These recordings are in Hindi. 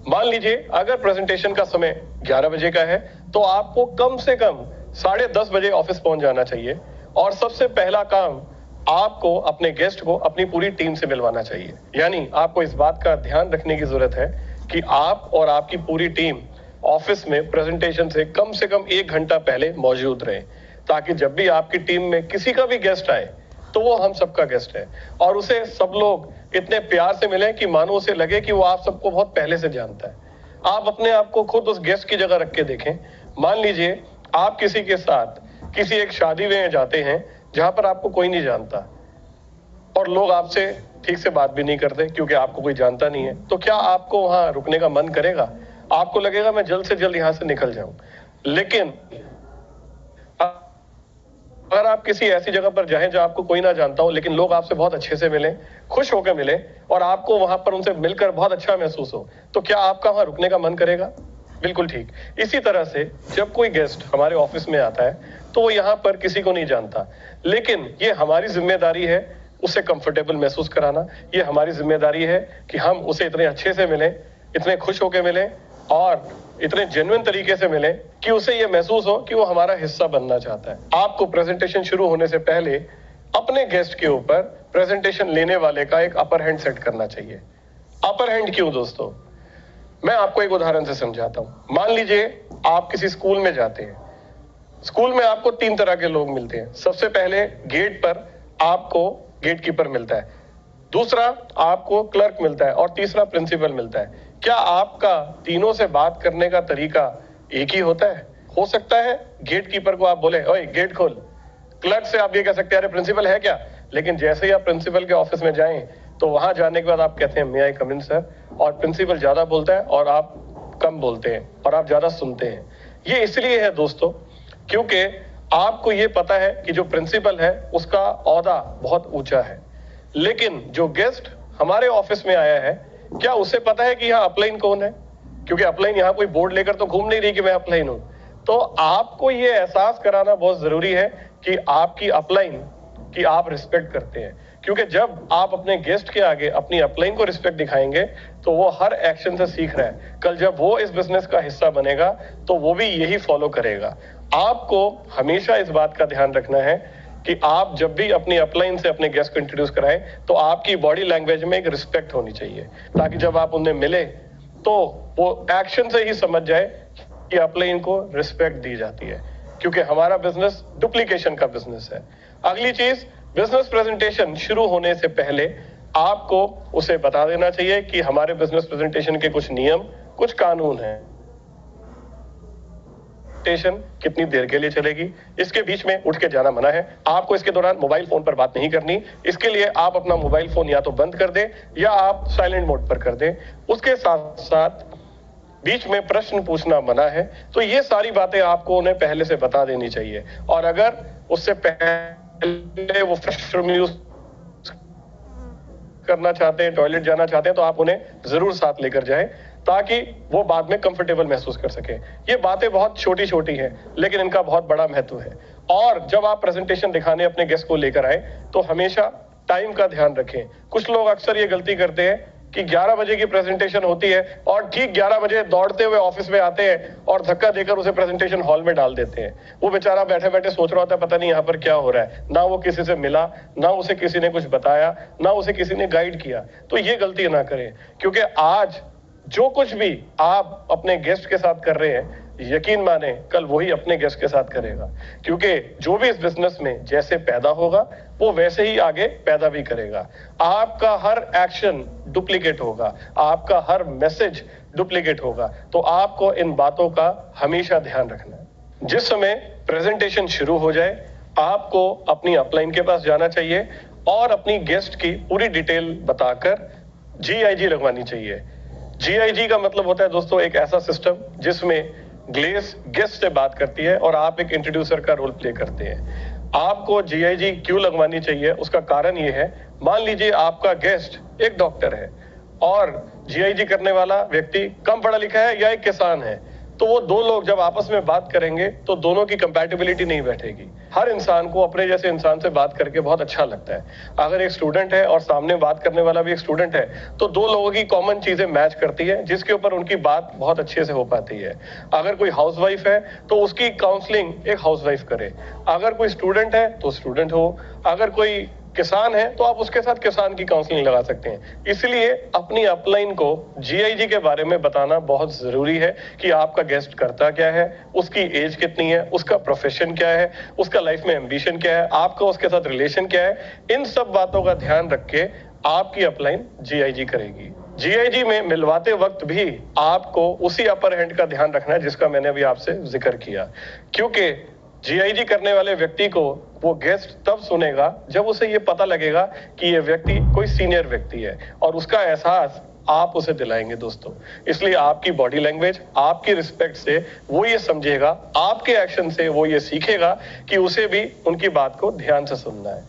मान लीजिए अगर प्रेजेंटेशन का समय 11 बजे का है तो आपको कम से कम 10:30 बजे ऑफिस पहुंच जाना चाहिए और सबसे पहला काम आपको अपने गेस्ट को अपनी पूरी टीम से मिलवाना चाहिए। यानी आपको इस बात का ध्यान रखने की जरूरत है कि आप और आपकी पूरी टीम ऑफिस में प्रेजेंटेशन से कम 1 घंटा पहले मौजूद रहे, ताकि जब भी आपकी टीम में किसी का भी गेस्ट आए तो वो हम सबका गेस्ट है और उसे सब लोग इतने प्यार से मिले कि मानो उसे लगे कि वो आप सबको बहुत पहले से जानता है। आप अपने आप को खुद उस गेस्ट की जगह रख के देखें। मान लीजिए आप किसी के साथ किसी एक शादी में जाते हैं जहां पर आपको कोई नहीं जानता और लोग आपसे ठीक से बात भी नहीं करते क्योंकि आपको कोई जानता नहीं है, तो क्या आपको वहां रुकने का मन करेगा? आपको लगेगा मैं जल्द से जल्द यहां से निकल जाऊं। लेकिन अगर आप किसी ऐसी जगह पर जाएं जहां आपको कोई ना जानता हो लेकिन लोग आपसे बहुत अच्छे से मिले, खुश होकर मिले और आपको वहां पर उनसे मिलकर बहुत अच्छा महसूस हो, तो क्या आपका वहां रुकने का मन करेगा? बिल्कुल ठीक। इसी तरह से जब कोई गेस्ट हमारे ऑफिस में आता है तो वो यहाँ पर किसी को नहीं जानता, लेकिन ये हमारी जिम्मेदारी है उसे कंफर्टेबल महसूस कराना। ये हमारी जिम्मेदारी है कि हम उसे इतने अच्छे से मिलें, इतने खुश होकर मिलें और इतने जेन्युइन तरीके से मिले कि उसे ये महसूस हो कि वो हमारा हिस्सा बनना चाहता है। आपको प्रेजेंटेशन शुरू होने से पहले अपने गेस्ट के ऊपर प्रेजेंटेशन लेने वाले का एक अपर हैंड सेट करना चाहिए। अपर हैंड क्यों दोस्तों? मैं आपको एक उदाहरण से समझाता हूं। मान लीजिए आप किसी स्कूल में जाते हैं। स्कूल में आपको 3 तरह के लोग मिलते हैं। सबसे पहले गेट पर आपको गेट कीपर मिलता है, दूसरा आपको क्लर्क मिलता है और तीसरा प्रिंसिपल मिलता है। क्या आपका तीनों से बात करने का तरीका एक ही होता है? हो सकता है गेट कीपर को आप बोले ओए गेट खोल, क्लर्क से आप ये कह सकते हैं अरे प्रिंसिपल है क्या, लेकिन जैसे ही आप प्रिंसिपल के ऑफिस में जाएं तो वहां जाने के बाद आप कहते हैं मे आई कम इन सर, और प्रिंसिपल ज्यादा बोलता है और आप कम बोलते हैं और आप ज्यादा सुनते हैं। ये इसलिए है दोस्तों क्योंकि आपको ये पता है कि जो प्रिंसिपल है उसका ओहदा बहुत ऊंचा है, लेकिन जो गेस्ट हमारे ऑफिस में आया है क्या उसे पता है कि यहाँ अपलाइन कौन है? क्योंकि अपलाइन यहाँ कोई बोर्ड लेकर तो घूम नहीं रही कि मैं अपलाइन हूं। तो आपको ये एहसास कराना बहुत जरूरी है कि आपकी अपलाइन की आप रिस्पेक्ट करते हैं, क्योंकि जब आप अपने गेस्ट के आगे अपनी अपलाइन को रिस्पेक्ट दिखाएंगे तो वो हर एक्शन से सीख रहा है। कल जब वो इस बिजनेस का हिस्सा बनेगा तो वो भी यही फॉलो करेगा। आपको हमेशा इस बात का ध्यान रखना है कि आप जब भी अपनी अपलाइन से अपने गेस्ट को इंट्रोड्यूस कराएं तो आपकी बॉडी लैंग्वेज में एक रिस्पेक्ट होनी चाहिए, ताकि जब आप उन्हें मिले तो वो एक्शन से ही समझ जाए कि अपलाइन को रिस्पेक्ट दी जाती है, क्योंकि हमारा बिजनेस डुप्लीकेशन का बिजनेस है। अगली चीज, बिजनेस प्रेजेंटेशन शुरू होने से पहले आपको उसे बता देना चाहिए कि हमारे बिजनेस प्रेजेंटेशन के कुछ नियम, कुछ कानून हैं। कितनी देर के लिए चलेगी, इसके बीच में उठ के जाना मना है। आपको इसके दौरान मोबाइल फोन पर बात नहीं करनी। इसके लिए आप अपना मोबाइल फोन या तो बंद कर दें या आप साइलेंट मोड पर कर दें। उसके साथ साथ बीच में प्रश्न पूछना मना है। तो ये सारी बातें आपको उन्हें पहले से बता देनी चाहिए, और अगर उससे पहले वो वॉशरूम यूज करना चाहते हैं, टॉयलेट जाना चाहते हैं, तो आप उन्हें जरूर साथ लेकर जाएं ताकि वो बाद में कंफर्टेबल महसूस कर सके। ये बातें बहुत छोटी छोटी हैं लेकिन इनका बहुत बड़ा महत्व है। और जब आप प्रेजेंटेशन दिखाने अपने गेस्ट को लेकर आए तो हमेशा टाइम का ध्यान रखें। कुछ लोग अक्सर ये गलती करते हैं कि 11 बजे की प्रेजेंटेशन होती है और ठीक 11 बजे दौड़ते हुए ऑफिस में आते हैं और धक्का देकर उसे प्रेजेंटेशन हॉल में डाल देते हैं। वो बेचारा बैठे बैठे सोच रहा होता है पता नहीं यहाँ पर क्या हो रहा है, ना वो किसी से मिला, ना उसे किसी ने कुछ बताया, ना उसे किसी ने गाइड किया। तो ये गलती ना करें, क्योंकि आज जो कुछ भी आप अपने गेस्ट के साथ कर रहे हैं, यकीन माने कल वही अपने गेस्ट के साथ करेगा, क्योंकि जो भी इस बिजनेस में जैसे पैदा होगा वो वैसे ही आगे पैदा भी करेगा। आपका हर एक्शन डुप्लीकेट होगा, आपका हर मैसेज डुप्लीकेट होगा। तो आपको इन बातों का हमेशा ध्यान रखना है। जिस समय प्रेजेंटेशन शुरू हो जाए आपको अपनी अपलाइन के पास जाना चाहिए और अपनी गेस्ट की पूरी डिटेल बताकर GIG लगवानी चाहिए। GIG का मतलब होता है दोस्तों एक ऐसा सिस्टम जिसमें ग्लेस गेस्ट से बात करती है और आप एक इंट्रोड्यूसर का रोल प्ले करते हैं। आपको GIG क्यों लगवानी चाहिए, उसका कारण ये है, मान लीजिए आपका गेस्ट एक डॉक्टर है और GIG करने वाला व्यक्ति कम पढ़ा लिखा है या एक किसान है, तो वो दो लोग जब आपस में बात करेंगे तो दोनों की कंपैटिबिलिटी नहीं बैठेगी। हर इंसान को अपने जैसे इंसान से बात करके बहुत अच्छा लगता है। अगर एक स्टूडेंट है और सामने बात करने वाला भी एक स्टूडेंट है, तो दो लोगों की कॉमन चीजें मैच करती है, जिसके ऊपर उनकी बात बहुत अच्छे से हो पाती है। अगर कोई हाउसवाइफ है तो उसकी काउंसलिंग एक हाउसवाइफ करे, अगर कोई स्टूडेंट है तो स्टूडेंट हो, अगर कोई किसान है तो आप उसके साथ किसान की काउंसलिंग लगा सकते हैं। इसलिए अपनी अपलाइन को जीआईजी के बारे में बताना बहुत जरूरी है कि आपका गेस्ट करता क्या है, उसकी एज कितनी है, उसका प्रोफेशन क्या है, उसका लाइफ में एम्बिशन क्या है, आपका उसके साथ रिलेशन क्या है। इन सब बातों का ध्यान रख के आपकी अपलाइन जीआईजी करेगी। जीआईजी में मिलवाते वक्त भी आपको उसी अपर हैंड का ध्यान रखना है जिसका मैंने अभी आपसे जिक्र किया, क्योंकि जीआईजी करने वाले व्यक्ति को वो गेस्ट तब सुनेगा जब उसे ये पता लगेगा कि ये व्यक्ति कोई सीनियर व्यक्ति है, और उसका एहसास आप उसे दिलाएंगे दोस्तों। इसलिए आपकी बॉडी लैंग्वेज, आपकी रिस्पेक्ट से वो ये समझेगा, आपके एक्शन से वो ये सीखेगा कि उसे भी उनकी बात को ध्यान से सुनना है।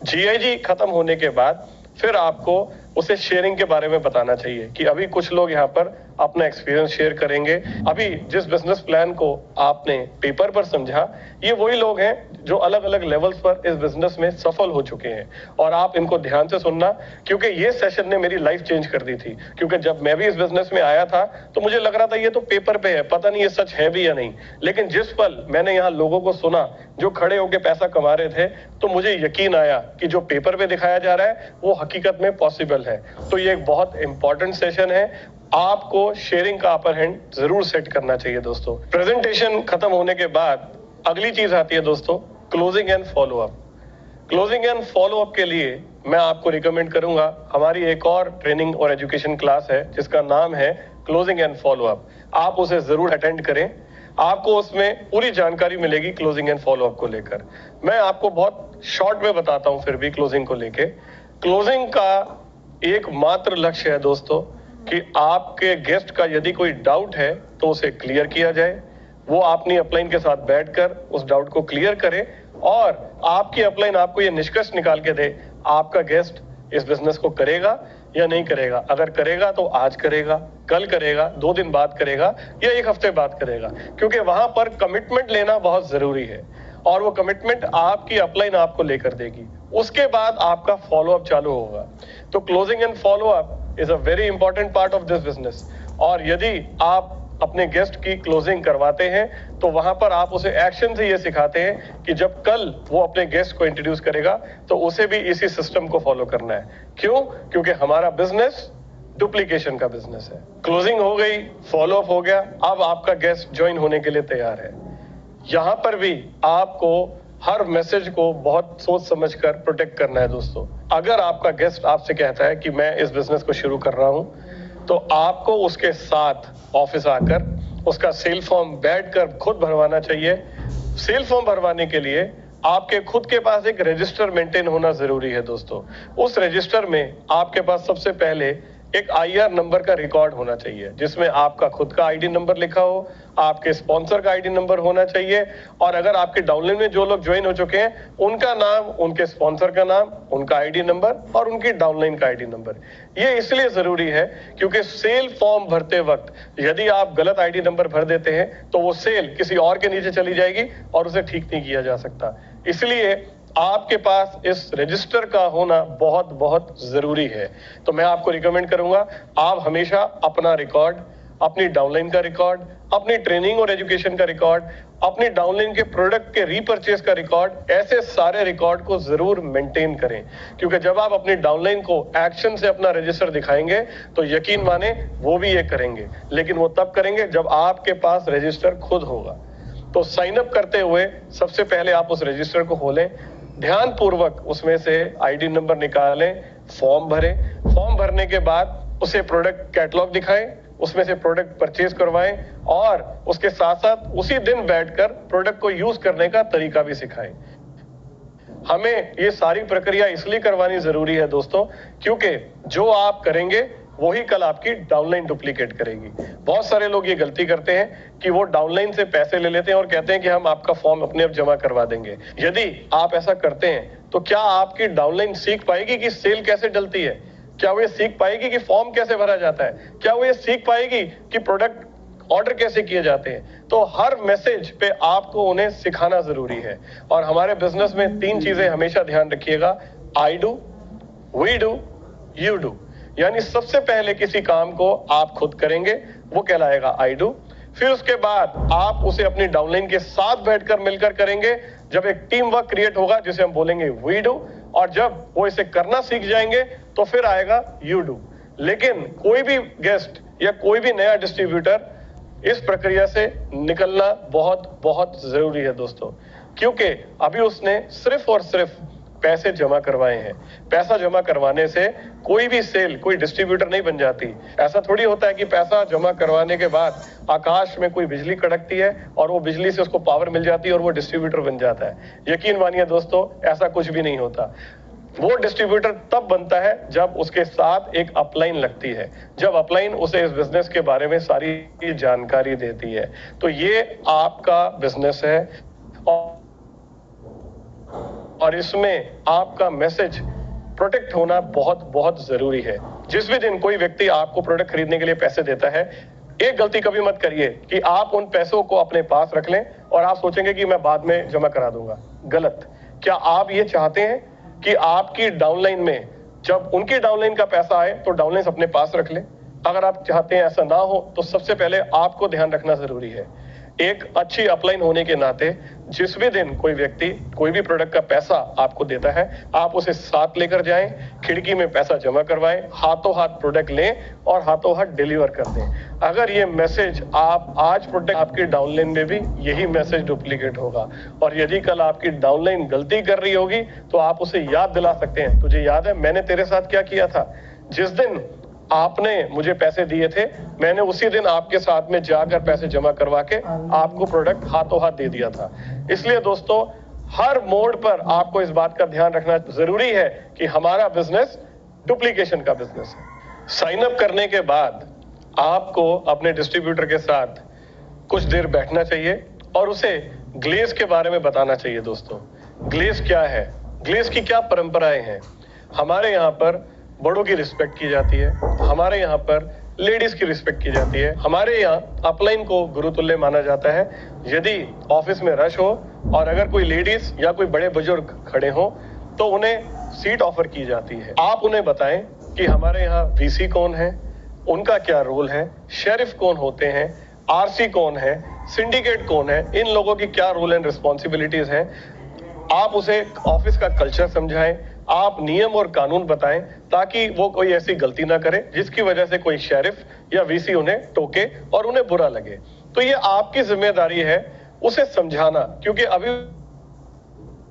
जीआईजी खत्म होने के बाद फिर आपको उसे शेयरिंग के बारे में बताना चाहिए कि अभी कुछ लोग यहाँ पर अपना एक्सपीरियंस शेयर करेंगे। अभी जिस बिजनेस प्लान को आपने पेपर पर समझा, ये वही लोग हैं जो अलग अलग लेवल्स पर इस बिजनेस में सफल हो चुके हैं, और आप इनको ध्यान से सुनना, क्योंकि ये सेशन ने मेरी लाइफ चेंज कर दी थी। क्योंकि जब मैं भी इस बिजनेस में आया था तो मुझे लग रहा था ये तो पेपर पे है, पता नहीं ये सच है भी या नहीं। लेकिन जिस पल मैंने यहाँ लोगों को सुना जो खड़े होकर पैसा कमा रहे थे, तो मुझे यकीन आया कि जो पेपर पे दिखाया जा रहा है वो हकीकत में पॉसिबल है। तो ये एक बहुत इंपॉर्टेंट सेशन है, आपको शेयरिंग का अपर हैंड जरूर सेट करना चाहिए दोस्तों। प्रेजेंटेशन खत्म होने के बाद अगली चीज आती है दोस्तों, closing and follow up. Closing and follow up के लिए मैं आपको रिकमेंड करूंगा, हमारी एक और ट्रेनिंग और एजुकेशन क्लास है जिसका नाम है क्लोजिंग एंड फॉलो अप। आप उसे जरूर अटेंड करें, आपको उसमें पूरी जानकारी मिलेगी क्लोजिंग एंड फॉलो अप को लेकर। मैं आपको बहुत शॉर्ट में बताता हूं फिर भी क्लोजिंग को लेके। क्लोजिंग का एक मात्र लक्ष्य है दोस्तों कि आपके गेस्ट का यदि कोई डाउट है तो उसे क्लियर किया जाए, वो अपनी अपलाइन के साथ बैठकर उस डाउट को क्लियर करे, और आपकी अपलाइन आपको ये निष्कर्ष निकाल के दे आपका गेस्ट इस बिजनेस को करेगा या नहीं करेगा। अगर करेगा तो आज करेगा, कल करेगा, 2 दिन बाद करेगा या 1 हफ्ते बाद करेगा, क्योंकि वहां पर कमिटमेंट लेना बहुत जरूरी है, और वो कमिटमेंट आपकी अपलाइन आपको लेकर देगी। उसके बाद आपका फॉलो अप चालू होगा। तो closing and follow up is a very important part of this business. और यदि आप अपने गेस्ट की क्लोजिंग करवाते हैं तो वहां पर आप उसे एक्शन से ये सिखाते हैं कि जब कल वो अपने गेस्ट को इंट्रोड्यूस करेगा तो उसे भी इसी सिस्टम को फॉलो करना है। क्यों? क्योंकि हमारा बिजनेस डुप्लीकेशन का बिजनेस है। क्लोजिंग हो गई, फॉलो अप हो गया, अब आपका गेस्ट ज्वाइन होने के लिए तैयार है। यहां पर भी आपको हर मैसेज को बहुत सोच समझकर प्रोटेक्ट करना है दोस्तों। अगर आपका गेस्ट आपसे कहता है कि मैं इस बिजनेस को शुरू कर रहा हूं, तो आपको उसके साथ ऑफिस आकर उसका सेल फॉर्म बैठकर खुद भरवाना चाहिए। सेल फॉर्म भरवाने के लिए आपके खुद के पास एक रजिस्टर मेंटेन होना जरूरी है दोस्तों। उस रजिस्टर में आपके पास सबसे पहले एक आईआर नंबर का रिकॉर्ड होना चाहिए, जिसमें आपका खुद का आईडी नंबर लिखा हो, आपके स्पॉन्सर का आईडी नंबर होना चाहिए, और अगर आपके डाउनलाइन में जो लोग ज्वाइन हो चुके हैं उनका नाम, उनके स्पॉन्सर का नाम, उनका आईडी नंबर और उनकी डाउनलाइन का आईडी नंबर। ये इसलिए जरूरी है क्योंकि सेल फॉर्म भरते वक्त यदि आप गलत आईडी नंबर भर देते हैं तो वो सेल किसी और के नीचे चली जाएगी और उसे ठीक नहीं किया जा सकता। इसलिए आपके पास इस रजिस्टर का होना बहुत बहुत जरूरी है। तो मैं आपको रिकमेंड करूंगा, आप हमेशा अपना रिकॉर्ड, अपनी डाउनलाइन का रिकॉर्ड, अपनी ट्रेनिंग और एजुकेशन का रिकॉर्ड, अपनी डाउनलाइन के प्रोडक्ट के रीपरचेज का रिकॉर्ड, ऐसे सारे रिकॉर्ड को जरूर मेंटेन करें। क्योंकि जब आप अपनी डाउनलाइन को एक्शन से अपना रजिस्टर दिखाएंगे तो यकीन माने वो भी ये करेंगे, लेकिन वो तब करेंगे जब आपके पास रजिस्टर खुद होगा। तो साइन अप करते हुए सबसे पहले आप उस रजिस्टर को खोलें, ध्यान पूर्वक उसमें से आईडी नंबर निकालें, फॉर्म भरें, फॉर्म भरने के बाद उसे प्रोडक्ट कैटलॉग दिखाएं, उसमें से प्रोडक्ट परचेज करवाएं, और उसके साथ साथ उसी दिन बैठकर प्रोडक्ट को यूज करने का तरीका भी सिखाएं। हमें ये सारी प्रक्रिया इसलिए करवानी जरूरी है दोस्तों, क्योंकि जो आप करेंगे वही कल आपकी डाउनलाइन डुप्लीकेट करेगी। बहुत सारे लोग ये गलती करते हैं कि वो डाउनलाइन से पैसे ले लेते हैं और कहते हैं कि हम आपका फॉर्म अपने आप जमा करवा देंगे। यदि आप ऐसा करते हैं तो क्या आपकी डाउनलाइन सीख पाएगी कि सेल कैसे डलती है? क्या वो ये सीख पाएगी कि फॉर्म कैसे भरा जाता है? क्या वो ये सीख पाएगी कि प्रोडक्ट ऑर्डर कैसे किए जाते हैं। तो हर मैसेज पे आपको उन्हें सिखाना जरूरी है। और हमारे बिजनेस में 3 चीजें हमेशा ध्यान रखिएगा, I do, we do, you do. यानी सबसे पहले किसी काम को आप खुद करेंगे, वो कहलाएगा आई डू। फिर उसके बाद आप उसे अपनी डाउनलाइन के साथ बैठकर मिलकर करेंगे, जब एक टीम वर्क क्रिएट होगा जिसे हम बोलेंगे वी डू। और जब वो इसे करना सीख जाएंगे तो फिर आएगा यू डू। लेकिन कोई भी गेस्ट या कोई भी नया डिस्ट्रीब्यूटर इस प्रक्रिया से निकलना बहुत बहुत जरूरी है दोस्तों, क्योंकि अभी उसने सिर्फ और सिर्फ पैसे जमा करवाए हैं। पैसा जमा करवाने से कोई भी सेल, कोई डिस्ट्रीब्यूटर नहीं बन जाती। ऐसा थोड़ी होता है कि पैसा जमा करवाने के बाद आकाश में कोई बिजली कड़कती है और वो बिजली से उसको पावर मिल जाती है और वो डिस्ट्रीब्यूटर बन जाता है। यकीन मानिए दोस्तों, ऐसा कुछ भी नहीं होता। वो डिस्ट्रीब्यूटर तब बनता है जब उसके साथ एक अपलाइन लगती है, जब अपलाइन उसे इस बिजनेस के बारे में सारी जानकारी देती है। तो ये आपका बिजनेस है और इसमें आपका मैसेज प्रोटेक्ट होना बहुत बहुत जरूरी है। जिस भी दिन कोई व्यक्ति आपको प्रोडक्ट खरीदने के लिए पैसे देता है, एक गलती कभी मत करिए कि आप उन पैसों को अपने पास रख लें और आप सोचेंगे कि मैं बाद में जमा करा दूंगा। गलत। क्या आप ये चाहते हैं कि आपकी डाउनलाइन में जब उनकी डाउनलाइन का पैसा आए तो डाउनलाइन अपने पास रख लें? अगर आप चाहते हैं ऐसा ना हो तो सबसे पहले आपको ध्यान रखना जरूरी है। एक अच्छी अपलाइन होने के नाते जिस भी दिन कोई व्यक्ति कोई भी प्रोडक्ट का पैसा आपको देता है, आप उसे साथ लेकर जाएं, खिड़की में पैसा जमा करवाएं, हाथों हाथ प्रोडक्ट लें और हाथों हाथ डिलीवर कर दें। अगर ये मैसेज आप आज प्रोडक्ट, आपकी डाउनलाइन में भी यही मैसेज डुप्लीकेट होगा। और यदि कल आपकी डाउनलाइन गलती कर रही होगी तो आप उसे याद दिला सकते हैं, तुझे याद है मैंने तेरे साथ क्या किया था? जिस दिन आपने मुझे पैसे दिए थे, मैंने उसी दिन आपके साथ में जाकर पैसे जमा करवा के आपको प्रोडक्ट हाथों हाथ दे दिया था। इसलिए दोस्तों, हर मोड़ पर आपको इस बात का ध्यान रखना जरूरी है कि हमारा बिजनेस डुप्लीकेशन का बिजनेस है। साइन अप करने के बाद आपको अपने डिस्ट्रीब्यूटर के साथ कुछ देर बैठना चाहिए और उसे ग्लेज के बारे में बताना चाहिए। दोस्तों, ग्लेज क्या है, ग्लेज की क्या परंपराएं हैं। हमारे यहाँ पर बड़ों की रिस्पेक्ट की जाती है, हमारे यहाँ पर लेडीज की रिस्पेक्ट की जाती है, हमारे यहाँ अपलाइन को गुरुतुल्य माना जाता है। यदि ऑफिस में रश हो और अगर कोई लेडीज या कोई बड़े बुजुर्ग खड़े हो तो उन्हें सीट ऑफर की जाती है। आप उन्हें बताएं कि हमारे यहाँ वीसी कौन है, उनका क्या रोल है, शेरिफ कौन होते हैं, आरसी कौन है, सिंडिकेट कौन है, इन लोगों की क्या रोल एंड रिस्पॉन्सिबिलिटीज हैं। आप उसे ऑफिस का कल्चर समझाएं, आप नियम और कानून बताएं ताकि वो कोई ऐसी गलती ना करे जिसकी वजह से कोई शेरिफ या वीसी उन्हें टोके और उन्हें बुरा लगे। तो ये आपकी जिम्मेदारी है उसे समझाना, क्योंकि अभी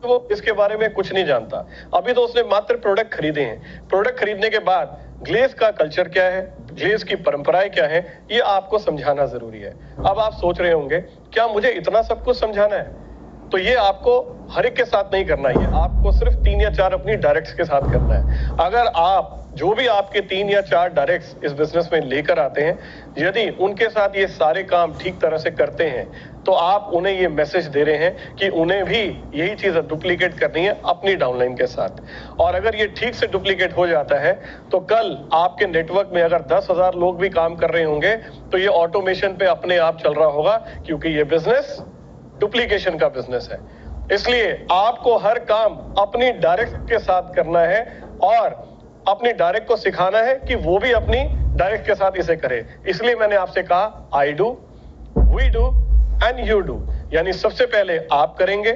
वो इसके बारे में कुछ नहीं जानता। अभी तो उसने मात्र प्रोडक्ट खरीदे हैं। प्रोडक्ट खरीदने के बाद ग्लेज का कल्चर क्या है, ग्लेज की परंपराएं क्या है, ये आपको समझाना जरूरी है। अब आप सोच रहे होंगे क्या मुझे इतना सब कुछ समझाना है? तो ये आपको हर एक के साथ नहीं करना है, आपको सिर्फ 3 या 4 अपनी डायरेक्ट्स के साथ करना है। अगर आप जो भी आपके 3 या 4 डायरेक्ट्स इस बिजनेस में लेकर आते हैं, यदि उनके साथ ये सारे काम ठीक तरह से करते हैं तो आप उन्हें ये मैसेज दे रहे हैं कि उन्हें भी यही चीज डुप्लीकेट करनी है अपनी डाउनलाइन के साथ। और अगर ये ठीक से डुप्लीकेट हो जाता है तो कल आपके नेटवर्क में अगर 10,000 लोग भी काम कर रहे होंगे तो ये ऑटोमेशन पे अपने आप चल रहा होगा, क्योंकि ये बिजनेस डुप्लीकेशन का बिजनेस है। इसलिए आपको हर काम अपनी डायरेक्ट के साथ करना है और अपनी डायरेक्ट को सिखाना है कि वो भी अपनी डायरेक्ट के साथ इसे करे। इसलिए मैंने आपसे कहा I do, we do and you do. यानी सबसे पहले आप करेंगे,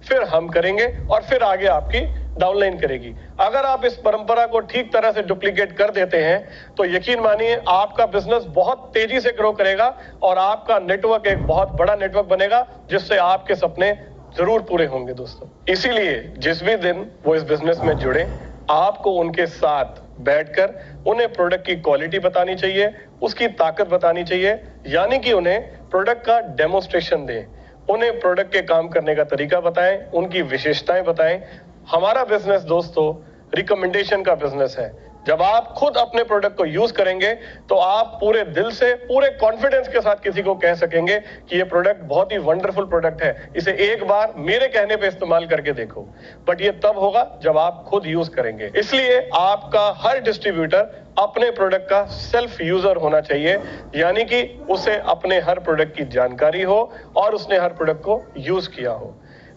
फिर हम करेंगे और फिर आगे आपकी डाउनलाइन करेगी। अगर आप इस परंपरा को ठीक तरह से डुप्लीकेट कर देते हैं तो यकीन मानिए आपका बिजनेस बहुत तेजी से ग्रो करेगा और आपका नेटवर्क एक बहुत बड़ा नेटवर्क बनेगा जिससे आपके सपने जरूर पूरे होंगे। दोस्तों, इसीलिए जिस भी दिन वो इस बिजनेस में जुड़े, आपको उनके साथ बैठकर उन्हें प्रोडक्ट की क्वालिटी बतानी चाहिए, उसकी ताकत बतानी चाहिए, यानी कि उन्हें प्रोडक्ट का डेमोस्ट्रेशन दें, उन्हें प्रोडक्ट के काम करने का तरीका बताएं, उनकी विशेषताएं बताएं। हमारा बिजनेस दोस्तों रिकमेंडेशन का बिजनेस है। जब आप खुद अपने प्रोडक्ट को यूज करेंगे तो आप पूरे दिल से, पूरे कॉन्फिडेंस के साथ किसी को कह सकेंगे कि ये प्रोडक्ट बहुत ही वंडरफुल प्रोडक्ट है, इसे एक बार मेरे कहने पे इस्तेमाल करके देखो। बट ये तब होगा जब आप खुद यूज करेंगे। इसलिए आपका हर डिस्ट्रीब्यूटर अपने प्रोडक्ट का सेल्फ यूजर होना चाहिए, यानी कि उसे अपने हर प्रोडक्ट की जानकारी हो और उसने हर प्रोडक्ट को यूज किया हो।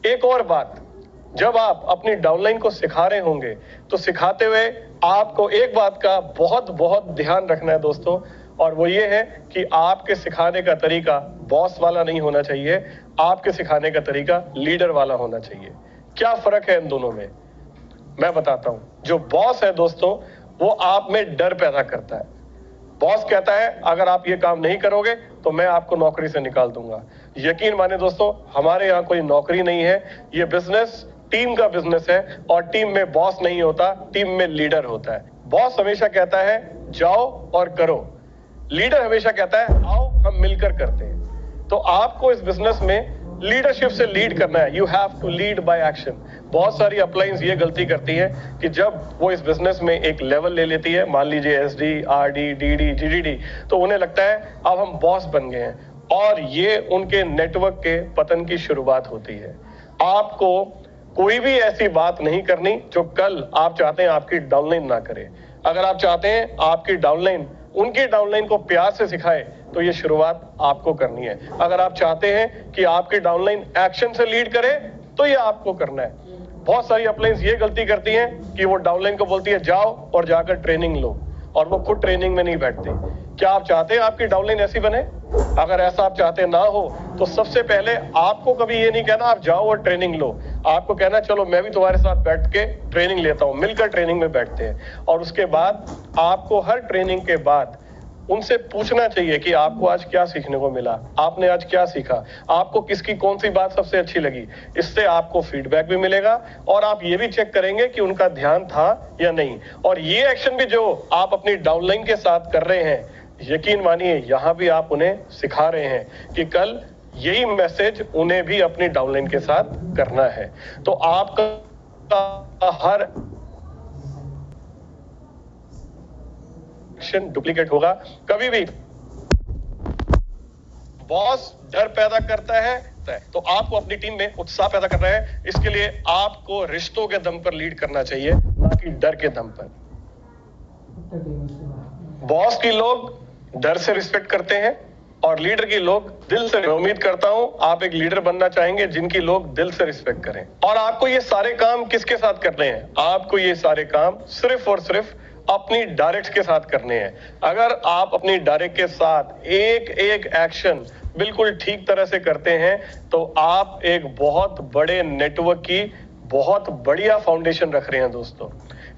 एक और बात, जब आप अपनी डाउनलाइन को सिखा रहे होंगे तो सिखाते हुए आपको एक बात का बहुत बहुत ध्यान रखना है दोस्तों, और वो ये है कि आपके सिखाने का तरीका बॉस वाला नहीं होना चाहिए, आपके सिखाने का तरीका लीडर वाला होना चाहिए। क्या फर्क है इन दोनों में, मैं बताता हूं। जो बॉस है दोस्तों, वो आप में डर पैदा करता है। बॉस कहता है अगर आप ये काम नहीं करोगे तो मैं आपको नौकरी से निकाल दूंगा। यकीन माने दोस्तों, हमारे यहाँ कोई नौकरी नहीं है, ये बिजनेस टीम का बिजनेस है, और टीम में बॉस नहीं होता, टीम में लीडर होता है। बॉस हमेशा कहता है जाओ और करो, लीडर हमेशा कहता है आओ हम मिलकर करते हैं। तो आपको इस बिजनेस में लीडरशिप से लीड करना है। You have to lead by action. बहुत सारी अपलाइंस ये गलती करती है कि जब वो इस बिजनेस में एक लेवल ले लेती है, मान लीजिए एसडी, आरडी, डीडी, जीडीडी, तो उन्हें लगता है अब हम बॉस बन गए हैं, और ये उनके नेटवर्क के पतन की शुरुआत होती है। आपको कोई भी ऐसी बात नहीं करनी जो कल आप चाहते हैं आपकी डाउनलाइन ना करे। अगर आप चाहते हैं आपकी डाउनलाइन उनकी डाउनलाइन को प्यार से सिखाए तो ये शुरुआत आपको करनी है। अगर आप चाहते हैं कि आपकी डाउनलाइन एक्शन से लीड करे तो ये आपको करना है। बहुत सारी अपलाइंस ये गलती करती हैं कि वो डाउनलाइन को बोलती है जाओ और जाकर ट्रेनिंग लो, और वो खुद ट्रेनिंग में नहीं बैठते। क्या आप चाहते हैं आपकी डाउनलाइन ऐसी बने? अगर ऐसा आप चाहते ना हो तो सबसे पहले आपको कभी ये नहीं कहना आप जाओ और ट्रेनिंग लो, आपको कहना चलो मैं भी तुम्हारे साथ बैठ के ट्रेनिंग लेता हूं, मिलकर ट्रेनिंग में बैठते हैं। और उसके बाद आपको हर ट्रेनिंग के बाद उनसे पूछना चाहिए कि आपको आज क्या सीखने को मिला, आपने आज क्या सीखा, आपको किसकी कौन सी बात सबसे अच्छी लगी। इससे आपको फीडबैक भी मिलेगा और आप ये भी चेक करेंगे कि उनका ध्यान था या नहीं। और ये एक्शन भी जो आप अपनी डाउनलाइन के साथ कर रहे हैं, यकीन मानिए यहां भी आप उन्हें सिखा रहे हैं कि कल यही मैसेज उन्हें भी अपनी डाउनलाइन के साथ करना है। तो आपका हर एक्शन डुप्लीकेट होगा। कभी भी बॉस डर पैदा करता है तो आपको अपनी टीम में उत्साह पैदा करना है। इसके लिए आपको रिश्तों के दम पर लीड करना चाहिए, ना कि डर के दम पर। बॉस की लोग डर से रिस्पेक्ट करते हैं और लीडर की लोग दिल से। मैं उम्मीद करता हूं आप एक लीडर बनना चाहेंगे जिनकी लोग दिल से रिस्पेक्ट करें। और आपको ये सारे काम किसके साथ करने हैं? आपको ये सारे काम सिर्फ और सिर्फ अपनी डायरेक्ट के साथ करने हैं। अगर आप अपनी डायरेक्ट के साथ एक एक एक्शन बिल्कुल ठीक तरह से करते हैं तो आप एक बहुत बड़े नेटवर्क की बहुत बढ़िया फाउंडेशन रख रहे हैं दोस्तों।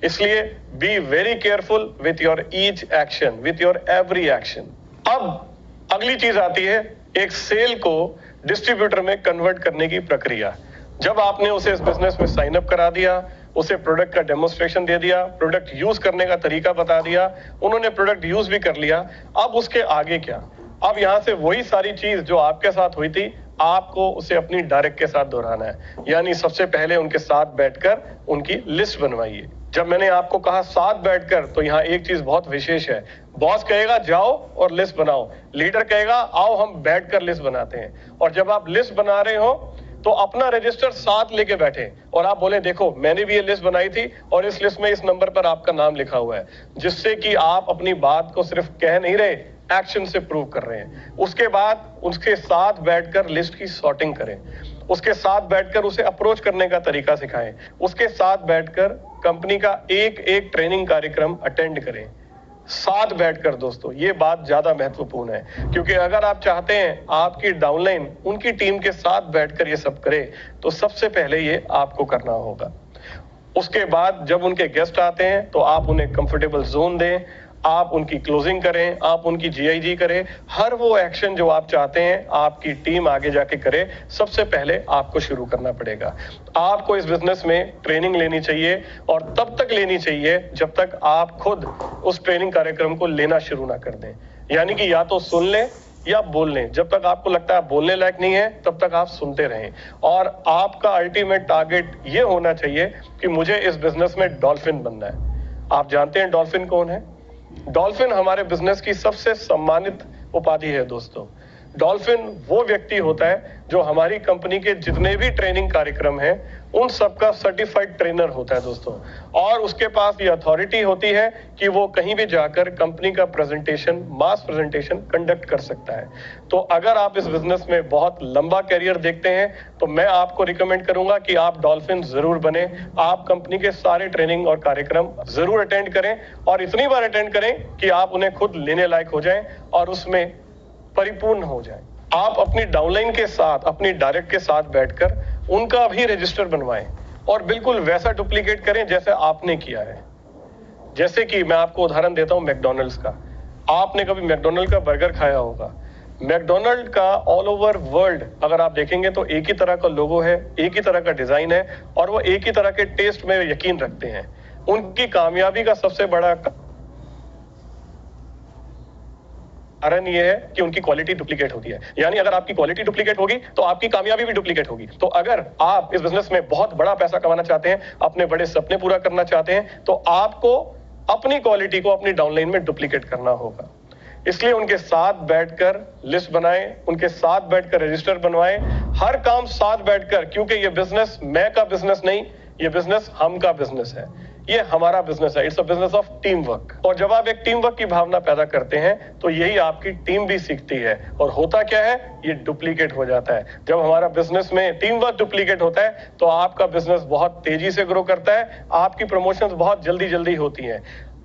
इसलिए be very careful with your each action, with your every action. अब अगली चीज आती है एक सेल को डिस्ट्रीब्यूटर में कन्वर्ट करने की प्रक्रिया। जब आपने उसे इस बिजनेस में साइन अप करा दिया, उसे प्रोडक्ट का डेमोन्स्ट्रेशन दे दिया, प्रोडक्ट यूज करने का तरीका बता दिया, उन्होंने प्रोडक्ट यूज भी कर लिया, अब उसके आगे क्या? अब यहां से वही सारी चीज जो आपके साथ हुई थी आपको उसे अपनी डायरेक्ट के साथ दोहराना है। यानी सबसे पहले उनके साथ बैठकर उनकी लिस्ट बनवाइए। जब मैंने आपको कहा साथ बैठकर, तो यहाँ एक चीज बहुत विशेष है। बॉस कहेगा जाओ और लिस्ट बनाओ, लीडर कहेगा आओ हम बैठकर लिस्ट बनाते हैं। और जब आप लिस्ट बना रहे हो तो अपना रजिस्टर साथ लेके बैठे और आप बोले देखो मैंने भी ये लिस्ट बनाई थी और इस लिस्ट में इस नंबर पर आपका नाम लिखा हुआ है, जिससे कि आप अपनी बात को सिर्फ कह नहीं रहे, एक्शन से प्रूव कर रहे हैं। उसके बाद उसके साथ बैठकर लिस्ट की सॉर्टिंग करें, उसके साथ बैठकर उसे अप्रोच करने का तरीका सिखाएं, उसके साथ बैठकर कंपनी का एक एक ट्रेनिंग कार्यक्रम अटेंड करें साथ बैठकर। दोस्तों ये बात ज्यादा महत्वपूर्ण है, क्योंकि अगर आप चाहते हैं आपकी डाउनलाइन उनकी टीम के साथ बैठकर ये सब करे तो सबसे पहले ये आपको करना होगा। उसके बाद जब उनके गेस्ट आते हैं तो आप उन्हें कंफर्टेबल जोन दें, आप उनकी क्लोजिंग करें, आप उनकी जीआईजी करें। हर वो एक्शन जो आप चाहते हैं आपकी टीम आगे जाके करे, सबसे पहले आपको शुरू करना पड़ेगा। आपको इस बिजनेस में ट्रेनिंग लेनी चाहिए और तब तक लेनी चाहिए जब तक आप खुद उस ट्रेनिंग कार्यक्रम को लेना शुरू ना कर दें। यानी कि या तो सुन लें या बोल लें। जब तक आपको लगता है बोलने लायक नहीं है तब तक आप सुनते रहें। और आपका अल्टीमेट टारगेट ये होना चाहिए कि मुझे इस बिजनेस में डॉल्फिन बनना है। आप जानते हैं डॉल्फिन कौन है? डॉल्फिन हमारे बिजनेस की सबसे सम्मानित उपाधि है दोस्तों। डॉल्फिन वो व्यक्ति होता है जो हमारी कंपनी के जितने भी ट्रेनिंग कार्यक्रम हैं उन सबका सर्टिफाइड ट्रेनर होता है दोस्तों, और उसके पास ये अथॉरिटी होती है कि वो कहीं भी जाकर कंपनी का प्रेजेंटेशन, मास प्रेजेंटेशन कंडक्ट कर सकता है। तो अगर आप इस बिजनेस में बहुत लंबा कैरियर देखते हैं तो मैं आपको रिकमेंड करूंगा कि आप डॉल्फिन जरूर बने। आप कंपनी के सारे ट्रेनिंग और कार्यक्रम जरूर अटेंड करें, और इतनी बार अटेंड करें कि आप उन्हें खुद लेने लायक हो जाएं और उसमें परिपूर्ण हो जाएं। आप अपनी डाउनलाइन के साथ, अपनी डायरेक्ट के साथ बैठकर उनका भी रजिस्टर बनवाएं और बिल्कुल वैसा डुप्लीकेट करें जैसे आपने किया है। जैसे कि मैं आपको उदाहरण देता हूं मैकडॉनल्ड्स का। आपने कभी मैकडॉनल्ड का बर्गर खाया होगा। मैकडॉनल्ड का ऑल ओवर वर्ल्ड अगर आप देखेंगे तो एक ही तरह का लोगो है, एक ही तरह का डिजाइन है, और वो एक ही तरह के टेस्ट में यकीन रखते हैं। उनकी कामयाबी का सबसे बड़ा कारण ये है कि उनकी क्वालिटी डुप्लीकेट होती है। यानी अगर आपकी क्वालिटी डुप्लीकेट होगी तो आपकी कामयाबी भी डुप्लीकेट होगी। तो अगर आप इस बिजनेस में बहुत बड़ा पैसा कमाना चाहते हैं, अपने बड़े सपने पूरा करना चाहते हैं, तो आपको अपनी क्वालिटी को अपनी डाउनलाइन में डुप्लीकेट करना होगा। इसलिए उनके साथ बैठकर लिस्ट बनाएं, उनके साथ बैठकर रजिस्टर बनवाएं, हर काम साथ बैठकर, क्योंकि ये बिजनेस मैं का बिजनेस नहीं, ये बिजनेस हम का बिजनेस है, ये हमारा बिजनेस है। It's a business of team work. और जब आप एक टीम वर्क की भावना पैदा करते हैं तो यही आपकी टीम भी सीखती है। और होता क्या है, ये डुप्लीकेट हो जाता है। जब हमारा बिजनेस में टीम वर्क डुप्लीकेट होता है तो आपका बिजनेस बहुत तेजी से ग्रो करता है, आपकी प्रमोशंस बहुत जल्दी जल्दी होती हैं।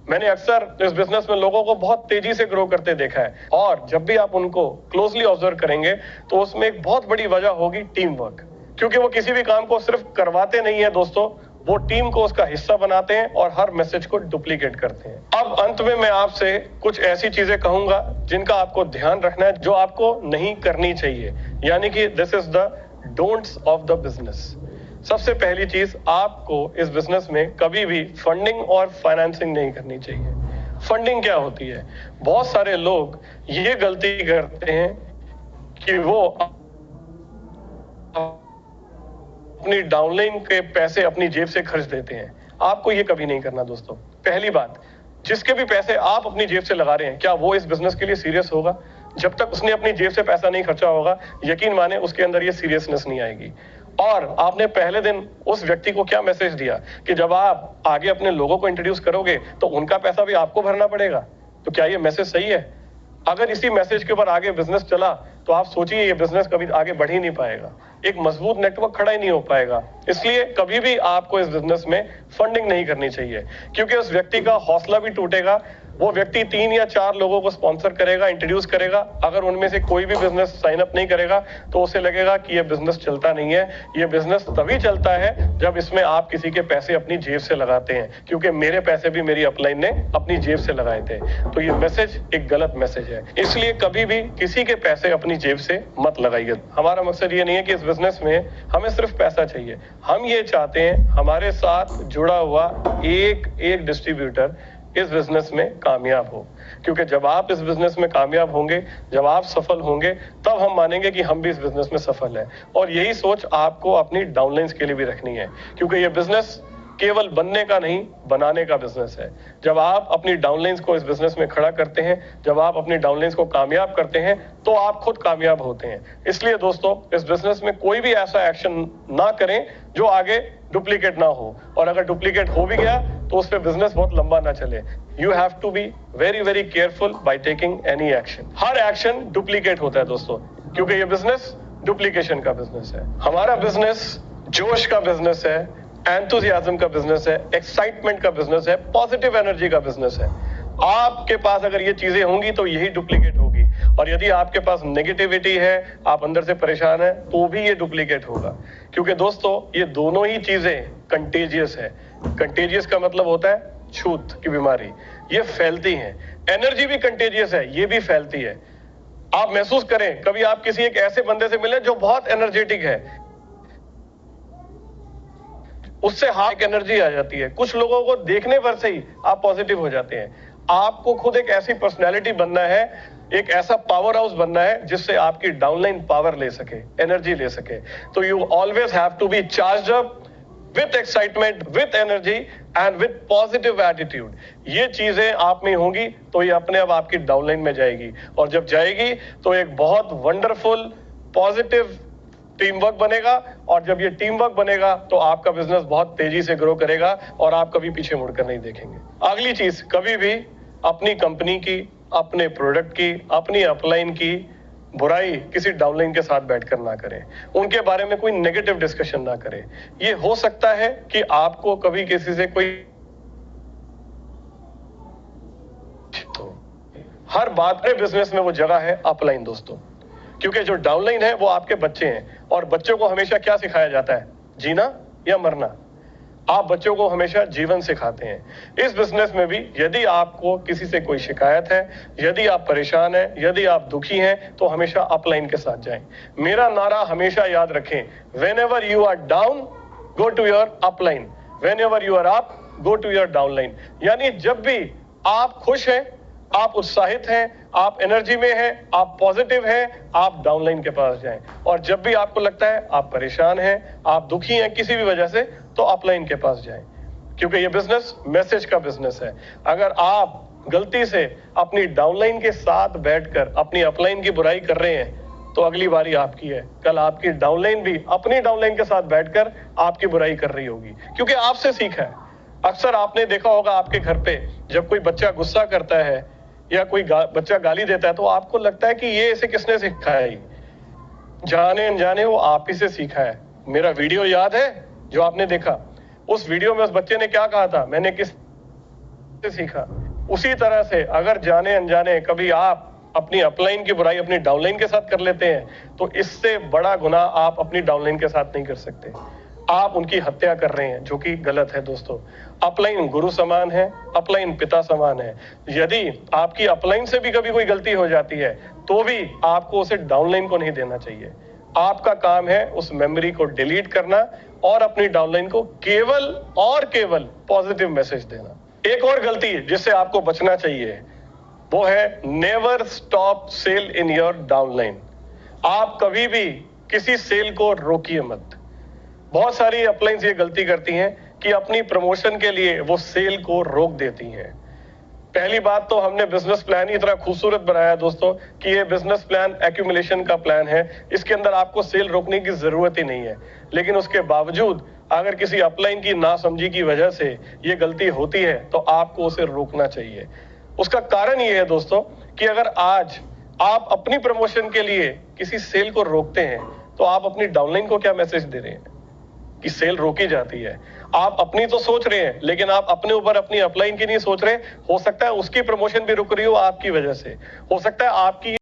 मैंने अक्सर इस बिजनेस में लोगों को बहुत तेजी से ग्रो करते देखा है, और जब भी आप उनको क्लोजली ऑब्जर्व करेंगे तो उसमें एक बहुत बड़ी वजह होगी टीम वर्क। क्योंकि वो किसी भी काम को सिर्फ करवाते नहीं है दोस्तों, वो टीम को उसका हिस्सा बनाते हैं और हर मैसेज को डुप्लीकेट करते हैं। अब अंत में मैं आपसे कुछ ऐसी चीजें कहूंगा जिनका आपको ध्यान रखना है, जो आपको नहीं करनी चाहिए। यानी कि this is the don'ts of the business. सबसे पहली चीज, आपको इस बिजनेस में कभी भी फंडिंग और फाइनेंसिंग नहीं करनी चाहिए। फंडिंग क्या होती है? बहुत सारे लोग ये गलती करते हैं कि वो अपनी डाउनलाइन के पैसे अपनी जेब से खर्च देते हैं। आपको ये कभी नहीं करना दोस्तों। पहली बात, जिसके भी पैसे आप अपनी जेब से लगा रहे हैं, क्या वो इस बिजनेस के लिए सीरियस होगा? जब तक उसने अपनी जेब से पैसा नहीं खर्चा होगा, यकीन माने उसके अंदर ये सीरियसनेस नहीं आएगी। और आपने पहले दिन उस व्यक्ति को क्या मैसेज दिया कि जब आप आगे अपने लोगों को इंट्रोड्यूस करोगे तो उनका पैसा भी आपको भरना पड़ेगा। तो क्या ये मैसेज सही है? अगर इसी मैसेज के ऊपर आगे बिजनेस चला तो आप सोचिए ये बिजनेस कभी आगे बढ़ ही नहीं पाएगा, एक मजबूत नेटवर्क खड़ा ही नहीं हो पाएगा। इसलिए कभी भी आपको इस बिजनेस में फंडिंग नहीं करनी चाहिए, क्योंकि उस व्यक्ति का हौसला भी टूटेगा। वो व्यक्ति 3 या 4 लोगों को स्पॉन्सर करेगा, इंट्रोड्यूस करेगा। अगर उनमें से कोई भी बिजनेस साइन अप नहीं करेगा तो उसे लगेगा कि ये बिजनेस चलता नहीं है। ये बिजनेस तभी चलता है जब इसमें आप किसी के पैसे अपनी जेब से लगाते हैं, क्योंकि मेरे पैसे भी मेरी अपलाइन ने अपनी जेब से लगाए थे। तो ये मैसेज एक गलत मैसेज है। इसलिए कभी भी किसी के पैसे अपनी जेब से मत लगाइए। हमारा मकसद ये नहीं है कि इस बिजनेस में हमें सिर्फ पैसा चाहिए। हम ये चाहते हैं हमारे साथ जुड़ा हुआ एक डिस्ट्रीब्यूटर इस बिजनेस में कामयाब हो, क्योंकि जब आप इस बिजनेस में कामयाब होंगे, जब आप सफल होंगे, तब हम मानेंगे कि हम भी इस बिजनेस में सफल हैं। और यही सोच आपको अपनी डाउनलाइंस के लिए भी रखनी है, क्योंकि ये बिजनेस केवल बनने का नहीं, बनाने का बिजनेस है। जब आप अपनी डाउनलाइंस को इस बिजनेस में खड़ा करते हैं, जब आप अपनी डाउनलाइंस को कामयाब करते हैं, तो आप खुद कामयाब होते हैं। इसलिए दोस्तों, इस बिजनेस में कोई भी ऐसा एक्शन ना करें जो आगे डुप्लीकेट ना हो, और अगर डुप्लीकेट हो भी गया तो उस पे बिजनेस बहुत लंबा ना चले। You have to be very very careful by taking any action. हर एक्शन डुप्लीकेट होता है दोस्तों, क्योंकि ये बिजनेस डुप्लीकेशन का बिजनेस है। हमारा बिजनेस जोश का बिजनेस है, एंथुसियाज्म का बिजनेस है, एक्साइटमेंट का बिजनेस है, पॉजिटिव एनर्जी का बिजनेस है। आपके पास अगर ये चीजें होंगी तो यही डुप्लीकेट होगी, और यदि आपके पास नेगेटिविटी है, आप अंदर से परेशान है, तो भी ये डुप्लीकेट होगा। क्योंकि दोस्तों, ये दोनों ही चीजें कंटेजियस है। कंटेजियस का मतलब होता है छूत की बीमारी, ये फैलती हैं। एनर्जी भी कंटेजियस है, ये भी फैलती है। आप महसूस करें, कभी आप किसी एक ऐसे बंदे से मिले जो बहुत एनर्जेटिक है, उससे हाई एनर्जी आ जाती है। कुछ लोगों को देखने पर से ही आप पॉजिटिव हो जाते हैं। आपको खुद एक ऐसी पर्सनैलिटी बनना है, एक ऐसा पावर हाउस बनना है जिससे आपकी डाउनलाइन पावर ले सके, एनर्जी ले सके। तो you always have to be charged up, with excitement, with energy and with positive attitude. ये चीजें आप में होंगी तो ये अपने आप आपकी डाउनलाइन में जाएगी, और जब जाएगी तो एक बहुत वंडरफुल पॉजिटिव टीम वर्क बनेगा, और जब ये टीम वर्क बनेगा तो आपका बिजनेस बहुत तेजी से ग्रो करेगा और आप कभी पीछे मुड़कर नहीं देखेंगे। अगली चीज, कभी भी अपनी कंपनी की, अपने प्रोडक्ट की, अपनी अपलाइन की बुराई किसी डाउनलाइन के साथ बैठकर ना करें, उनके बारे में कोई नेगेटिव डिस्कशन ना करें। ये हो सकता है कि आपको कभी किसी से कोई हर बात में बिजनेस में वो जगह है अपलाइन दोस्तों, क्योंकि जो डाउनलाइन है वो आपके बच्चे हैं, और बच्चों को हमेशा क्या सिखाया जाता है, जीना या मरना। आप बच्चों को हमेशा जीवन सिखाते हैं। इस बिजनेस में भी यदि आपको किसी से कोई शिकायत है, यदि आप परेशान हैं, यदि आप दुखी हैं, तो हमेशा अपलाइन के साथ जाएं। मेरा नारा हमेशा याद रखें, whenever you are down go to your upline, whenever you are up go to your downline. यानी जब भी आप खुश हैं, आप उत्साहित हैं, आप एनर्जी में हैं, आप पॉजिटिव हैं, आप डाउनलाइन के पास जाएं। और जब भी आपको लगता है आप परेशान हैं, आप दुखी हैं किसी भी वजह से, तो अपलाइन के पास जाएं, क्योंकि ये बिजनेस मैसेज का बिजनेस है। अगर आप गलती से अपनी डाउनलाइन के साथ बैठकर अपनी अपलाइन की बुराई कर रहे हैं, तो अगली बारी आपकी है। कल आपकी डाउनलाइन भी अपनी डाउनलाइन के साथ बैठकर आपकी बुराई कर रही होगी, क्योंकि आपसे सीखा है। अक्सर आपने देखा होगा आपके घर पे जब कोई बच्चा गुस्सा करता है या कोई बच्चा गाली देता है, तो आपको लगता है कि ये इसे किसने सिखाया है। जाने अनजाने वो आप ही से सीखा है। मेरा वीडियो याद है जो आपने देखा, उस वीडियो में उस बच्चे ने क्या कहा था, मैंने किस से सीखा। उसी तरह से अगर जाने अनजाने कभी आप अपनी अपलाइन की बुराई अपनी डाउनलाइन के साथ कर लेते हैं, तो इससे बड़ा गुनाह आप अपनी डाउनलाइन के साथ नहीं कर सकते। आप उनकी हत्या कर रहे हैं, जो कि गलत है दोस्तों। अपलाइन गुरु समान है, अपलाइन पिता समान है। यदि आपकी अपलाइन से भी कभी कोई गलती हो जाती है, तो भी आपको उसे डाउनलाइन को नहीं देना चाहिए। आपका काम है उस मेमोरी को डिलीट करना और अपनी डाउनलाइन को केवल और केवल पॉजिटिव मैसेज देना। एक और गलती जिससे आपको बचना चाहिए वो है never stop sell in your downline. आप कभी भी किसी सेल को रोकिए मत। बहुत सारी अपलाइंस ये गलती करती हैं कि अपनी प्रमोशन के लिए वो सेल को रोक देती हैं। पहली बात तो हमने बिजनेस प्लान ही इतना खूबसूरत बनाया दोस्तों कि ये बिजनेस प्लान एक्यूमुलेशन का प्लान है, इसके अंदर आपको सेल रोकने की जरूरत ही नहीं है। लेकिन उसके बावजूद अगर किसी अपलाइन की नासमझी की वजह से ये गलती होती है, तो आपको उसे रोकना चाहिए। उसका कारण ये है दोस्तों कि अगर आज आप अपनी प्रमोशन के लिए किसी सेल को रोकते हैं, तो आप अपनी डाउनलाइन को क्या मैसेज दे रहे हैं कि सेल रोकी जाती है। आप अपनी तो सोच रहे हैं, लेकिन आप अपने ऊपर अपनी अपलाइन की नहीं सोच रहे। हो सकता है उसकी प्रमोशन भी रुक रही हो आपकी वजह से, हो सकता है आपकी